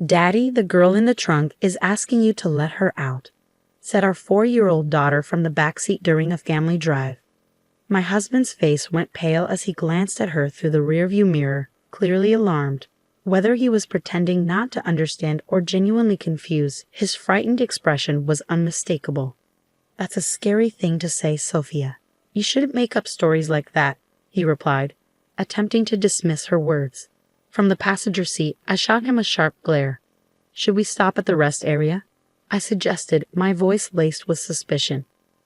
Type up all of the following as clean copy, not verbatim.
"Daddy, the girl in the trunk is asking you to let her out," said our 4-year-old daughter from the backseat during a family drive. My husband's face went pale as he glanced at her through the rearview mirror, clearly alarmed. Whether he was pretending not to understand or genuinely confused, his frightened expression was unmistakable. "That's a scary thing to say, Sophia. You shouldn't make up stories like that," he replied, attempting to dismiss her words. From the passenger seat, I shot him a sharp glare. "Should we stop at the rest area?" I suggested, my voice laced with suspicion.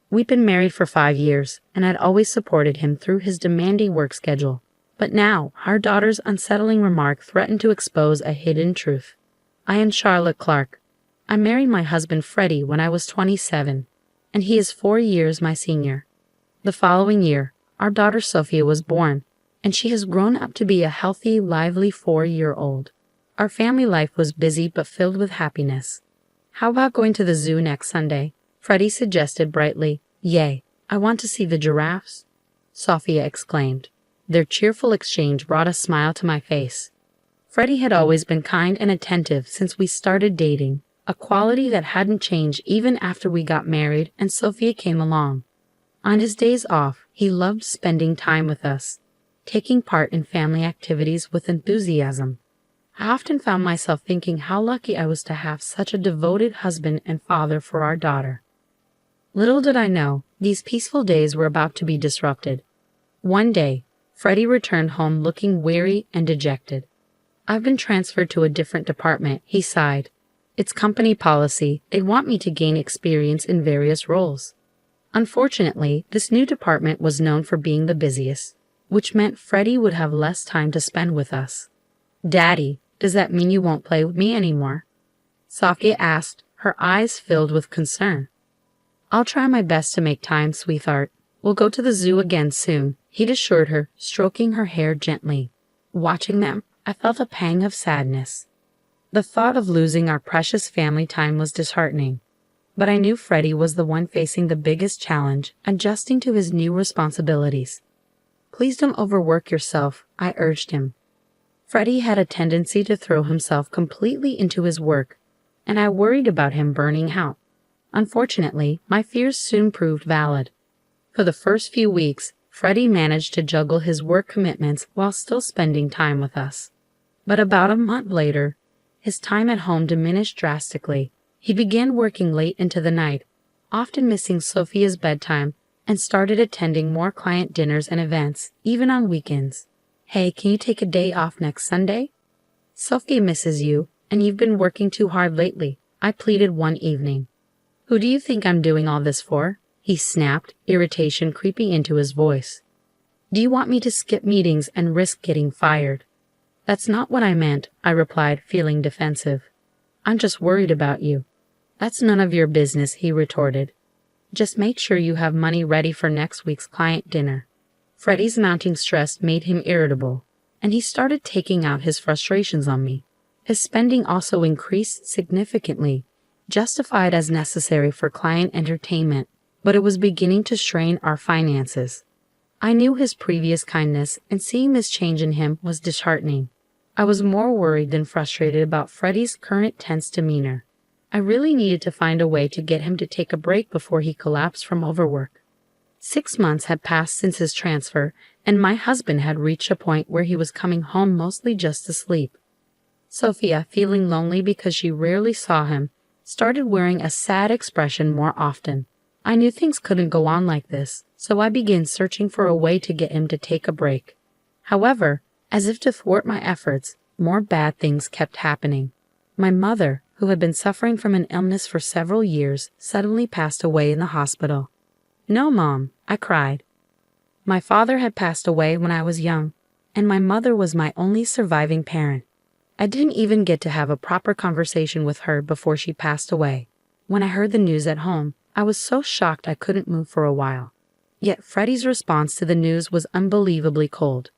We'd been married for 5 years, and I'd always supported him through his demanding work schedule. But now, our daughter's unsettling remark threatened to expose a hidden truth. "I am Charlotte Clark. I married my husband Freddie when I was 27, and he is 4 years my senior. The following year, our daughter Sophia was born, and she has grown up to be a healthy, lively 4-year-old. Our family life was busy but filled with happiness. How about going to the zoo next Sunday?" Freddie suggested brightly. "Yay, I want to see the giraffes," Sophia exclaimed. Their cheerful exchange brought a smile to my face. Freddie had always been kind and attentive since we started dating, a quality that hadn't changed even after we got married and Sophia came along. On his days off, he loved spending time with us, taking part in family activities with enthusiasm. I often found myself thinking how lucky I was to have such a devoted husband and father for our daughter. Little did I know, these peaceful days were about to be disrupted. One day, Freddie returned home looking weary and dejected. "I've been transferred to a different department," he sighed. "It's company policy. They want me to gain experience in various roles." Unfortunately, this new department was known for being the busiest, which meant Freddie would have less time to spend with us. "Daddy, does that mean you won't play with me anymore?" Sophia asked, her eyes filled with concern. "I'll try my best to make time, sweetheart. We'll go to the zoo again soon," he'd assured her, stroking her hair gently. Watching them, I felt a pang of sadness. The thought of losing our precious family time was disheartening. But I knew Freddie was the one facing the biggest challenge, adjusting to his new responsibilities. "Please don't overwork yourself," I urged him. Freddie had a tendency to throw himself completely into his work, and I worried about him burning out. Unfortunately, my fears soon proved valid. For the first few weeks, Freddie managed to juggle his work commitments while still spending time with us. But about a month later, his time at home diminished drastically. He began working late into the night, often missing Sophia's bedtime, and started attending more client dinners and events, even on weekends. "Hey, can you take a day off next Sunday? Sophia misses you, and you've been working too hard lately," I pleaded one evening. "Who do you think I'm doing all this for?" he snapped, irritation creeping into his voice. "Do you want me to skip meetings and risk getting fired?" "That's not what I meant," I replied, feeling defensive. "I'm just worried about you." "That's none of your business," he retorted. "Just make sure you have money ready for next week's client dinner." Freddie's mounting stress made him irritable, and he started taking out his frustrations on me. His spending also increased significantly, justified as necessary for client entertainment, but it was beginning to strain our finances. I knew his previous kindness, and seeing this change in him was disheartening. I was more worried than frustrated about Freddie's current tense demeanor. I really needed to find a way to get him to take a break before he collapsed from overwork. 6 months had passed since his transfer, and my husband had reached a point where he was coming home mostly just to sleep. Sophia, feeling lonely because she rarely saw him, started wearing a sad expression more often. I knew things couldn't go on like this, so I began searching for a way to get him to take a break. However, as if to thwart my efforts, more bad things kept happening. My mother, who had been suffering from an illness for several years, suddenly passed away in the hospital. "No, Mom," I cried. My father had passed away when I was young, and my mother was my only surviving parent. I didn't even get to have a proper conversation with her before she passed away. When I heard the news at home, I was so shocked I couldn't move for a while. Yet Freddie's response to the news was unbelievably cold.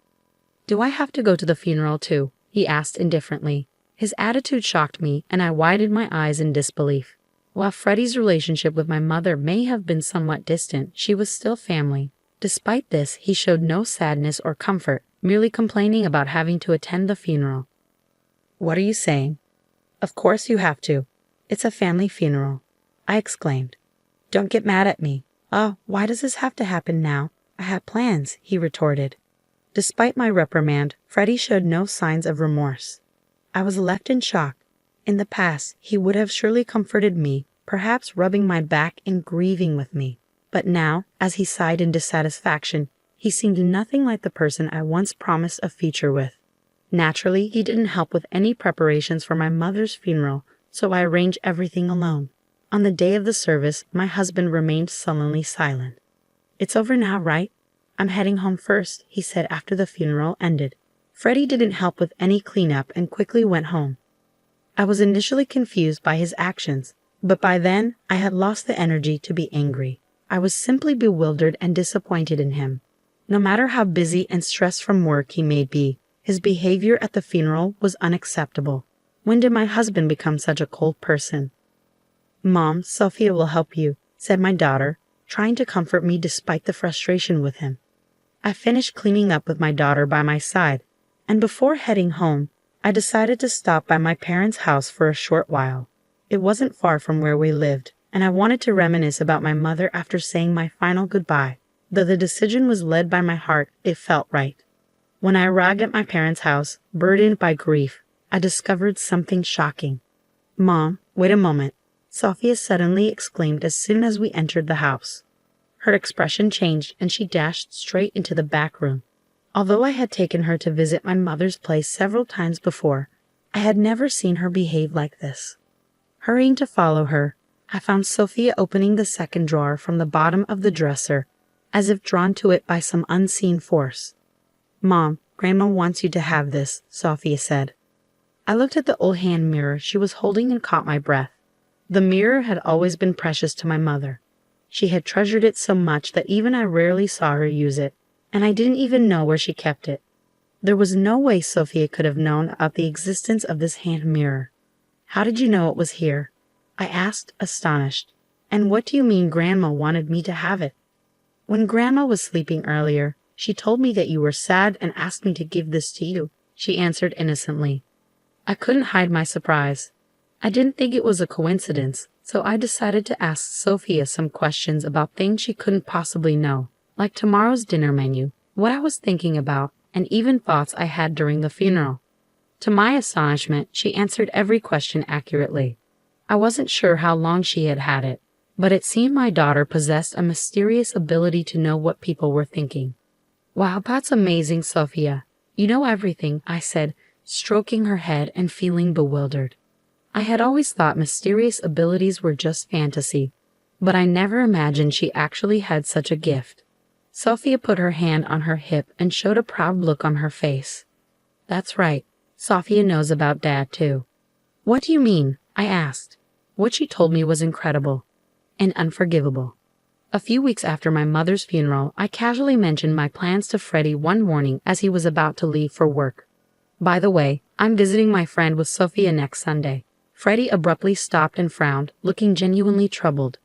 "Do I have to go to the funeral too?" he asked indifferently. His attitude shocked me, and I widened my eyes in disbelief. While Freddie's relationship with my mother may have been somewhat distant, she was still family. Despite this, he showed no sadness or comfort, merely complaining about having to attend the funeral. "What are you saying?" Of course you have to. It's a family funeral, I exclaimed. Don't get mad at me. Oh, why does this have to happen now? I had plans, he retorted. Despite my reprimand, Freddie showed no signs of remorse. I was left in shock. In the past, he would have surely comforted me, perhaps rubbing my back and grieving with me. But now, as he sighed in dissatisfaction, he seemed nothing like the person I once promised a future with. Naturally, he didn't help with any preparations for my mother's funeral, so I arranged everything alone. On the day of the service, my husband remained sullenly silent. It's over now, right? I'm heading home first, he said after the funeral ended. Freddie didn't help with any cleanup and quickly went home. I was initially confused by his actions, but by then I had lost the energy to be angry. I was simply bewildered and disappointed in him. No matter how busy and stressed from work he may be, his behavior at the funeral was unacceptable. When did my husband become such a cold person? Mom, Sophia will help you, said my daughter, trying to comfort me despite the frustration with him. I finished cleaning up with my daughter by my side, and before heading home, I decided to stop by my parents' house for a short while. It wasn't far from where we lived, and I wanted to reminisce about my mother after saying my final goodbye. Though the decision was led by my heart, it felt right. When I arrived at my parents' house, burdened by grief, I discovered something shocking. Mom, wait a moment, Sophia suddenly exclaimed as soon as we entered the house. Her expression changed and she dashed straight into the back room. Although I had taken her to visit my mother's place several times before, I had never seen her behave like this. Hurrying to follow her, I found Sophia opening the second drawer from the bottom of the dresser, as if drawn to it by some unseen force. Mom, Grandma wants you to have this, Sophia said. I looked at the old hand mirror she was holding and caught my breath. The mirror had always been precious to my mother. She had treasured it so much that even I rarely saw her use it, and I didn't even know where she kept it. There was no way Sophia could have known about the existence of this hand mirror. How did you know it was here? I asked, astonished. And what do you mean Grandma wanted me to have it? When Grandma was sleeping earlier, she told me that you were sad and asked me to give this to you, she answered innocently. I couldn't hide my surprise. I didn't think it was a coincidence, so I decided to ask Sophia some questions about things she couldn't possibly know, like tomorrow's dinner menu, what I was thinking about, and even thoughts I had during the funeral. To my astonishment, she answered every question accurately. I wasn't sure how long she had had it, but it seemed my daughter possessed a mysterious ability to know what people were thinking. Wow, that's amazing, Sophia. You know everything, I said, stroking her head and feeling bewildered. I had always thought mysterious abilities were just fantasy, but I never imagined she actually had such a gift. Sophia put her hand on her hip and showed a proud look on her face. That's right, Sophia knows about Dad too. What do you mean? I asked. What she told me was incredible and unforgivable. A few weeks after my mother's funeral, I casually mentioned my plans to Freddie one morning as he was about to leave for work. By the way, I'm visiting my friend with Sophia next Sunday. Freddie abruptly stopped and frowned, looking genuinely troubled.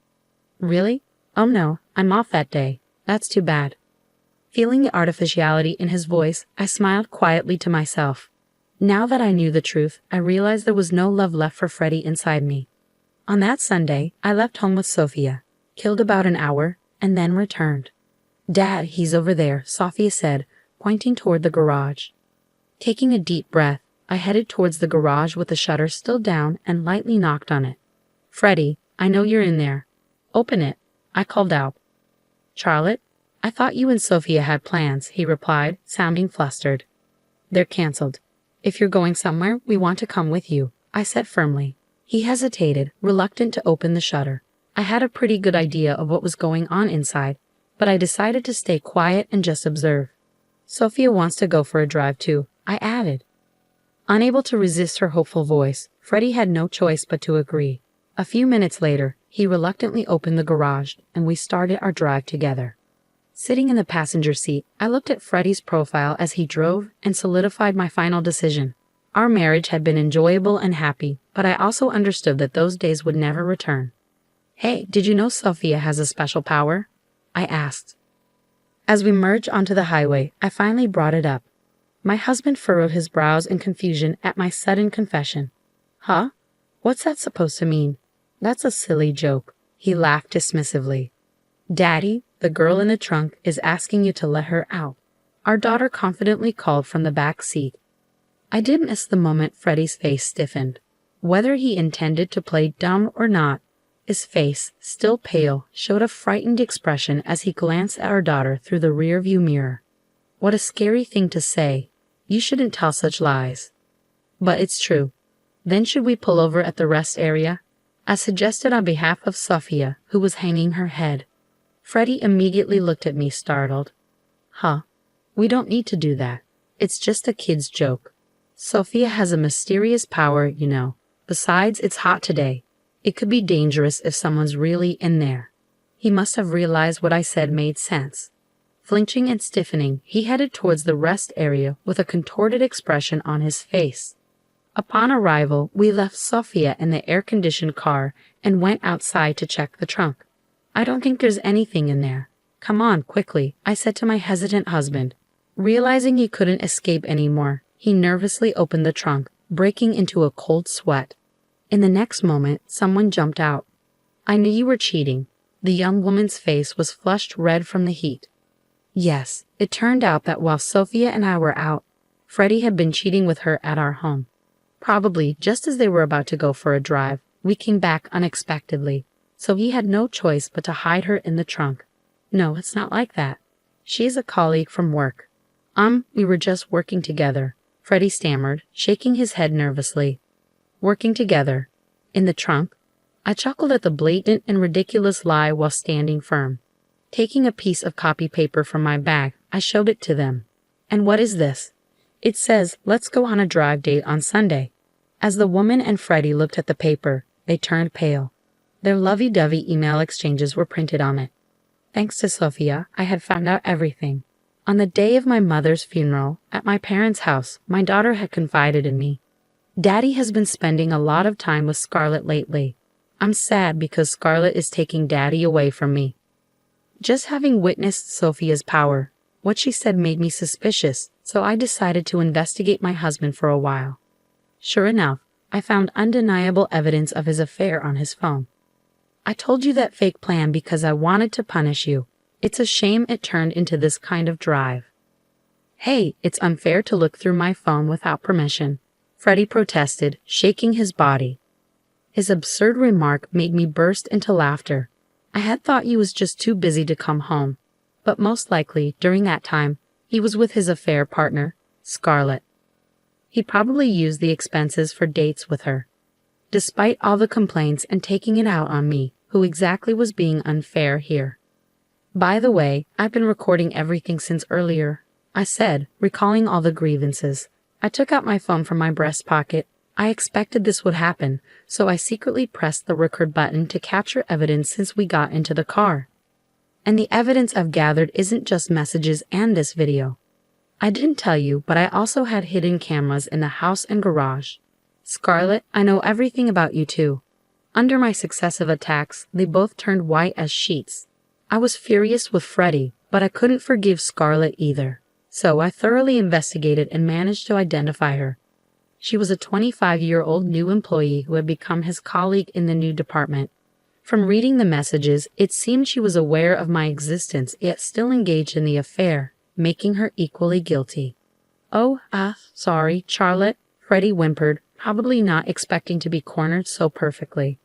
Really? Oh no, I'm off that day. That's too bad. Feeling the artificiality in his voice, I smiled quietly to myself. Now that I knew the truth, I realized there was no love left for Freddie inside me. On that Sunday, I left home with Sophia, killed about an hour, and then returned. Dad, he's over there, Sophia said, pointing toward the garage. Taking a deep breath, I headed towards the garage with the shutter still down and lightly knocked on it. Freddie, I know you're in there. Open it, I called out. Charlotte, I thought you and Sophia had plans, he replied, sounding flustered. They're canceled. If you're going somewhere, we want to come with you, I said firmly. He hesitated, reluctant to open the shutter. I had a pretty good idea of what was going on inside, but I decided to stay quiet and just observe. Sophia wants to go for a drive too, I added. Unable to resist her hopeful voice, Freddie had no choice but to agree. A few minutes later, he reluctantly opened the garage, and we started our drive together. Sitting in the passenger seat, I looked at Freddie's profile as he drove and solidified my final decision. Our marriage had been enjoyable and happy, but I also understood that those days would never return. Hey, did you know Sophia has a special power? I asked. As we merged onto the highway, I finally brought it up. My husband furrowed his brows in confusion at my sudden confession. Huh? What's that supposed to mean? That's a silly joke. He laughed dismissively. Daddy, the girl in the trunk is asking you to let her out. Our daughter confidently called from the back seat. I did miss the moment Freddie's face stiffened. Whether he intended to play dumb or not, his face, still pale, showed a frightened expression as he glanced at our daughter through the rearview mirror. What a scary thing to say. You shouldn't tell such lies. But it's true. Then should we pull over at the rest area? I suggested on behalf of Sophia, who was hanging her head. Freddie immediately looked at me startled. Huh? We don't need to do that. It's just a kid's joke. Sophia has a mysterious power, you know. Besides, it's hot today. It could be dangerous if someone's really in there. He must have realized what I said made sense. Flinching and stiffening, he headed towards the rest area with a contorted expression on his face. Upon arrival, we left Sophia in the air-conditioned car and went outside to check the trunk. I don't think there's anything in there. Come on, quickly, I said to my hesitant husband. Realizing he couldn't escape anymore, he nervously opened the trunk, breaking into a cold sweat. In the next moment, someone jumped out. I knew you were cheating. The young woman's face was flushed red from the heat. Yes, it turned out that while Sophia and I were out, Freddie had been cheating with her at our home. Probably just as they were about to go for a drive, we came back unexpectedly, so he had no choice but to hide her in the trunk. No, it's not like that. She's a colleague from work. We were just working together, Freddie stammered, shaking his head nervously. Working together. In the trunk? I chuckled at the blatant and ridiculous lie while standing firm. Taking a piece of copy paper from my bag, I showed it to them. And what is this? It says, let's go on a drive date on Sunday. As the woman and Freddie looked at the paper, they turned pale. Their lovey-dovey email exchanges were printed on it. Thanks to Sophia, I had found out everything. On the day of my mother's funeral, at my parents' house, my daughter had confided in me. Daddy has been spending a lot of time with Scarlett lately. I'm sad because Scarlett is taking Daddy away from me. Just having witnessed Sophia's power, what she said made me suspicious, so I decided to investigate my husband for a while. Sure enough, I found undeniable evidence of his affair on his phone. I told you that fake plan because I wanted to punish you. It's a shame it turned into this kind of drive. Hey, it's unfair to look through my phone without permission, Freddie protested, shaking his body. His absurd remark made me burst into laughter. I had thought he was just too busy to come home, but most likely, during that time, he was with his affair partner, Scarlett. He probably used the expenses for dates with her. Despite all the complaints and taking it out on me, who exactly was being unfair here? By the way, I've been recording everything since earlier, I said, recalling all the grievances. I took out my phone from my breast pocket. I expected this would happen, so I secretly pressed the record button to capture evidence since we got into the car. And the evidence I've gathered isn't just messages and this video. I didn't tell you, but I also had hidden cameras in the house and garage. Scarlett, I know everything about you too. Under my successive attacks, they both turned white as sheets. I was furious with Freddie, but I couldn't forgive Scarlett either. So I thoroughly investigated and managed to identify her. She was a 25-year-old new employee who had become his colleague in the new department. From reading the messages, it seemed she was aware of my existence yet still engaged in the affair, making her equally guilty. Oh, sorry, Charlotte, Freddie whimpered, probably not expecting to be cornered so perfectly.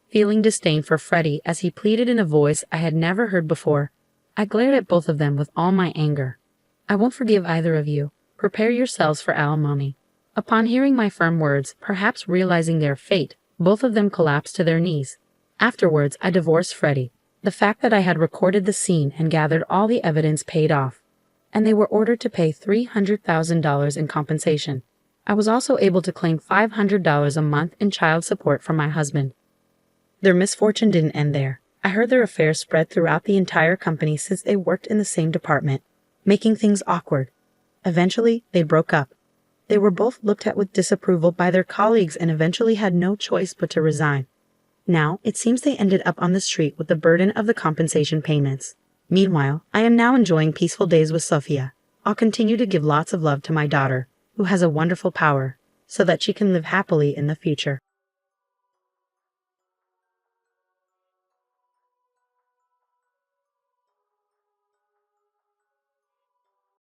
Feeling disdain for Freddie as he pleaded in a voice I had never heard before, I glared at both of them with all my anger. I won't forgive either of you. Prepare yourselves for alimony. Upon hearing my firm words, perhaps realizing their fate, both of them collapsed to their knees. Afterwards, I divorced Freddie. The fact that I had recorded the scene and gathered all the evidence paid off, and they were ordered to pay $300,000 in compensation. I was also able to claim $500 a month in child support from my husband. Their misfortune didn't end there. I heard their affair spread throughout the entire company since they worked in the same department, making things awkward. Eventually, they broke up. They were both looked at with disapproval by their colleagues and eventually had no choice but to resign. Now, it seems they ended up on the street with the burden of the compensation payments. Meanwhile, I am now enjoying peaceful days with Sophia. I'll continue to give lots of love to my daughter, who has a wonderful power, so that she can live happily in the future.